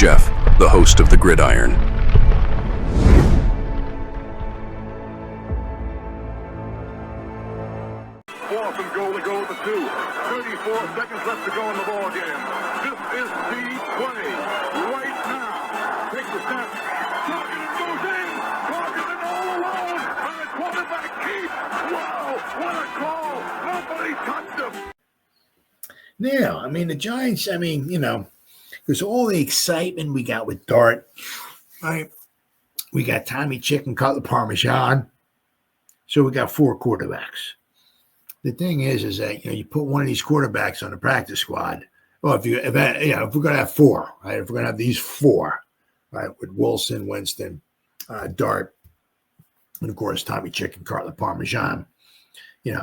Jeff, the host of the Gridiron. Fourth and goal to go with the 2. 34 seconds left to go in the ball game. This is the play right now. Takes the snap. Duncan goes in. Duncan all alone. And the quarterback keeps. Wow, what a call. Nobody touched him. Now, I mean, the Giants, there's all the excitement we got with Dart, right? We got Tommy Chicken Cutler Parmesan. So we got 4 quarterbacks. The thing is that, you put one of these quarterbacks on the practice squad. Well, if we're going to have 4, right? If we're going to have these 4, right, with Wilson, Winston, Dart, and of course, Tommy Chicken Cutler Parmesan, you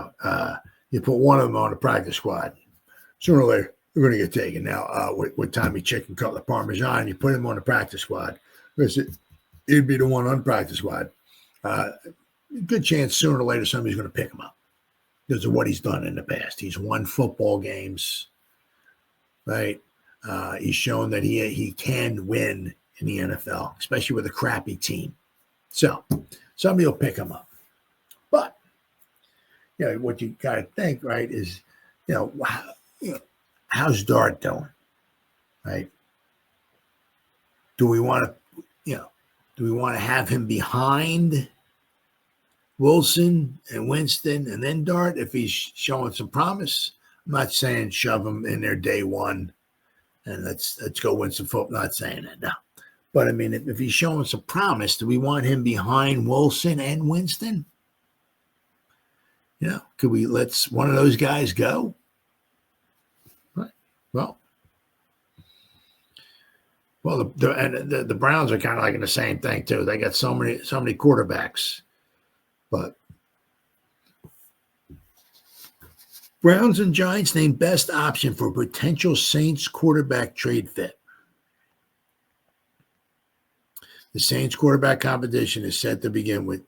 put one of them on the practice squad. Sooner or later, they're going to get taken. Now, with Tommy Chicken Cutler Parmesan, you put him on the practice squad. He'd be the one on the practice squad. Good chance sooner or later somebody's going to pick him up because of what he's done in the past. He's won football games, right? He's shown that he can win in the NFL, especially with a crappy team. So somebody will pick him up. But, what you got to think, right, is, how's Dart doing, right? Do we want to have him behind Wilson and Winston and then Dart if he's showing some promise? I'm not saying shove him in there day one and let's go win some football. I'm not saying that, no. But I mean, if he's showing some promise, do we want him behind Wilson and Winston? Could we let one of those guys go? Well, the Browns are kind of like in the same thing too. They got so many quarterbacks, but Browns and Giants named best option for potential Saints quarterback trade fit. The Saints quarterback competition is set to begin with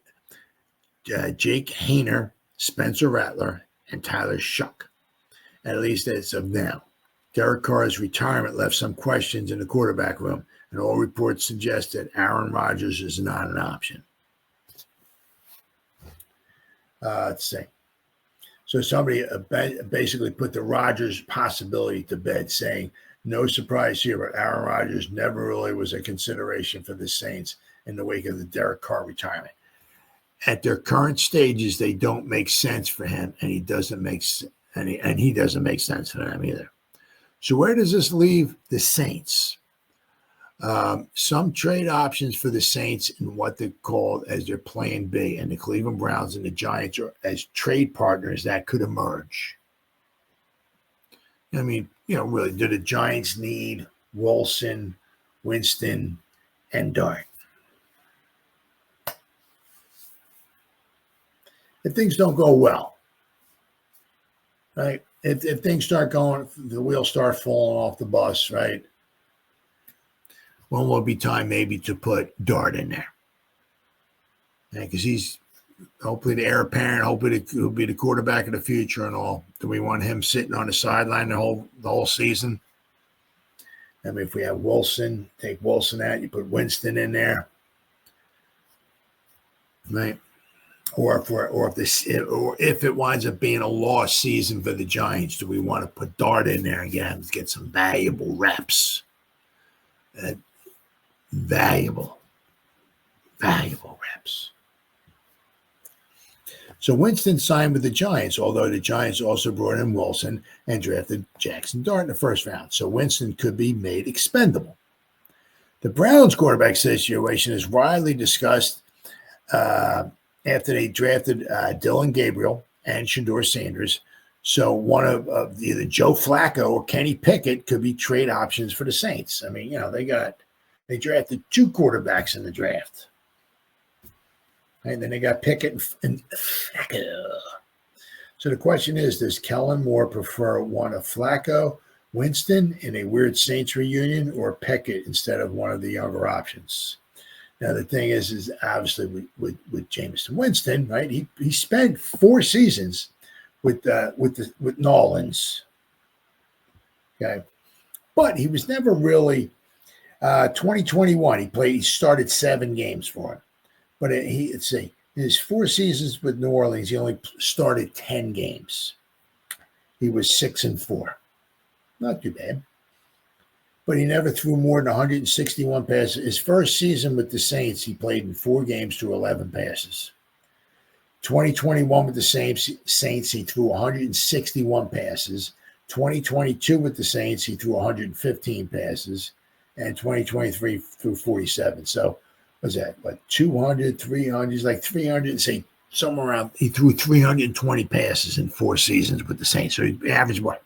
Jake Haener, Spencer Rattler, and Tyler Shough, at least as of now. Derek Carr's retirement left some questions in the quarterback room, and all reports suggest that Aaron Rodgers is not an option. Let's see. So somebody basically put the Rodgers possibility to bed, saying, no surprise here, but Aaron Rodgers never really was a consideration for the Saints in the wake of the Derek Carr retirement. At their current stages, they don't make sense for him, and he doesn't make sense for them either. So where does this leave the Saints? Some trade options for the Saints in what they call as their plan B, and the Cleveland Browns and the Giants are as trade partners that could emerge. I mean, really, do the Giants need Wilson, Winston, and Dart? If things don't go well, right? If things start going, the wheels start falling off the bus, right? When will it be time maybe to put Dart in there? Because he's hopefully the heir apparent, hopefully he'll be the quarterback of the future and all. Do we want him sitting on the sideline the whole season? I mean, if we have Wilson, take Wilson out, you put Winston in there, right? Or if it winds up being a lost season for the Giants, do we want to put Dart in there again to get some valuable reps? Valuable reps. So Winston signed with the Giants, although the Giants also brought in Wilson and drafted Jackson Dart in the first round. So Winston could be made expendable. The Browns quarterback situation is widely discussed after they drafted Dylan Gabriel and Shedeur Sanders. So one of either Joe Flacco or Kenny Pickett could be trade options for the Saints. I mean, they drafted 2 quarterbacks in the draft. And then they got Pickett and Flacco. So the question is, does Kellen Moore prefer one of Flacco, Winston in a weird Saints reunion, or Pickett instead of one of the younger options? Now, the thing is obviously with Jameis Winston, right? He spent 4 seasons with Nolans. Okay. But he was never really 2021, he started 7 games for him. But let's see, in his 4 seasons with New Orleans, he only started 10 games. He was 6-4. Not too bad. But he never threw more than 161 passes. His first season with the Saints, he played in 4 games, threw 11 passes. 2021 with the Saints, he threw 161 passes. 2022 with the Saints, he threw 115 passes. And 2023 threw 47. So, what's that? What, 200, 300? He's like 300, say somewhere around. He threw 320 passes in 4 seasons with the Saints. So he averaged what?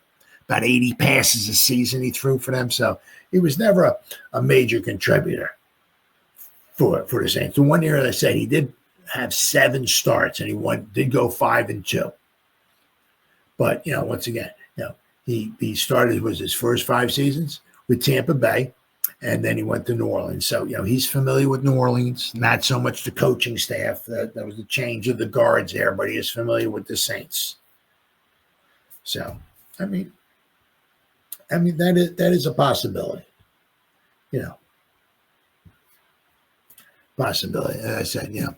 About 80 passes a season he threw for them. So he was never a major contributor for the Saints. The one year, as I said, he did have 7 starts and he did go 5-2. But, once again, he started, was his first 5 seasons with Tampa Bay, and then he went to New Orleans. So, he's familiar with New Orleans, not so much the coaching staff. That was the change of the guards there, but he is familiar with the Saints. So, I mean, that is a possibility, possibility. As I said,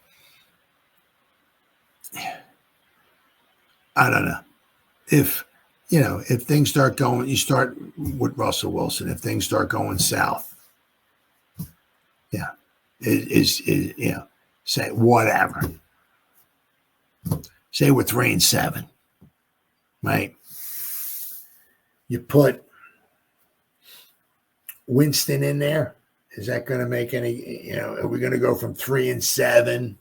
I don't know if things start going. You start with Russell Wilson. If things start going south, say whatever. Say we're 3-7, right? You put Winston in there. Is that going to make any? Are we going to go from 3-7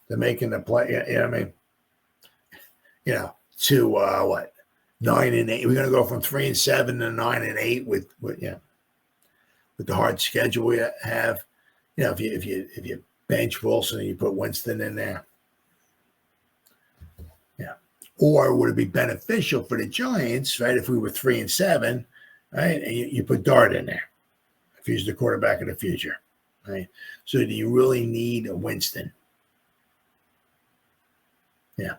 to making the play? To what? 9-8. We're going to go from 3-7 to 9-8 with the hard schedule we have. If you bench Wilson and you put Winston in there. Or would it be beneficial for the Giants, right? If we were 3-7, right, and you put Dart in there, if he's the quarterback of the future, right? So do you really need a Winston? Yeah.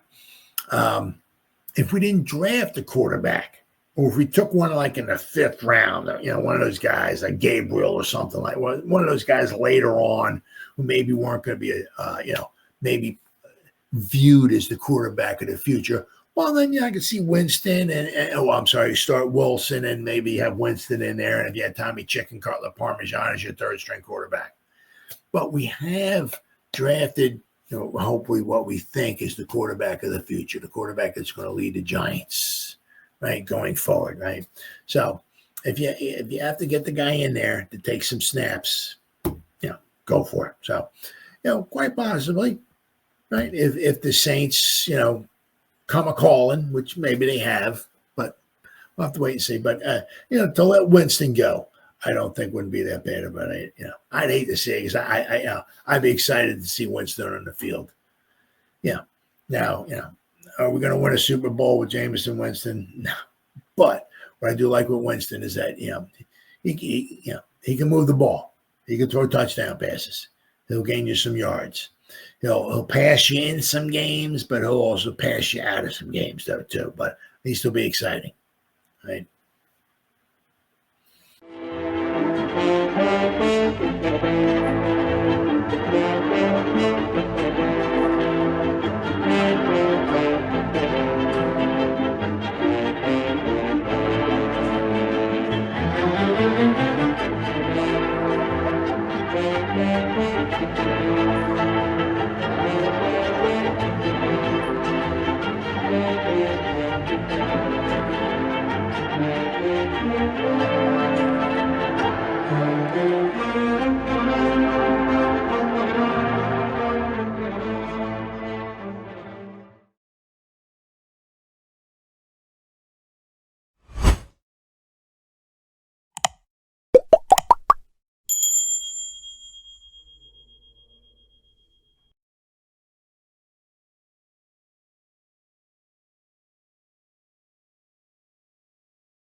If we didn't draft a quarterback, or if we took one like in the 5th round, one of those guys like Gabriel or something like one of those guys later on who maybe weren't going to be maybe viewed as the quarterback of the future, well, then I could see Winston start Wilson and maybe have Winston in there, and if you had Tommy Chicken Cutler Parmesan as your 3rd string quarterback. But we have drafted, hopefully what we think is the quarterback of the future, the quarterback that's going to lead the Giants, right, going forward, right? So if you have to get the guy in there to take some snaps, go for it. So, quite possibly, right? If the Saints, come a calling, which maybe they have, but we'll have to wait and see. But to let Winston go, I don't think wouldn't be that bad about it. I'd hate to see it because I'd be excited to see Winston on the field. Yeah. Now, are we going to win a Super Bowl with Jameis and Winston? No. But what I do like with Winston is that he can move the ball. He can throw touchdown passes. He'll gain you some yards. He'll pass you in some games, but he'll also pass you out of some games though too. But he still be exciting, right?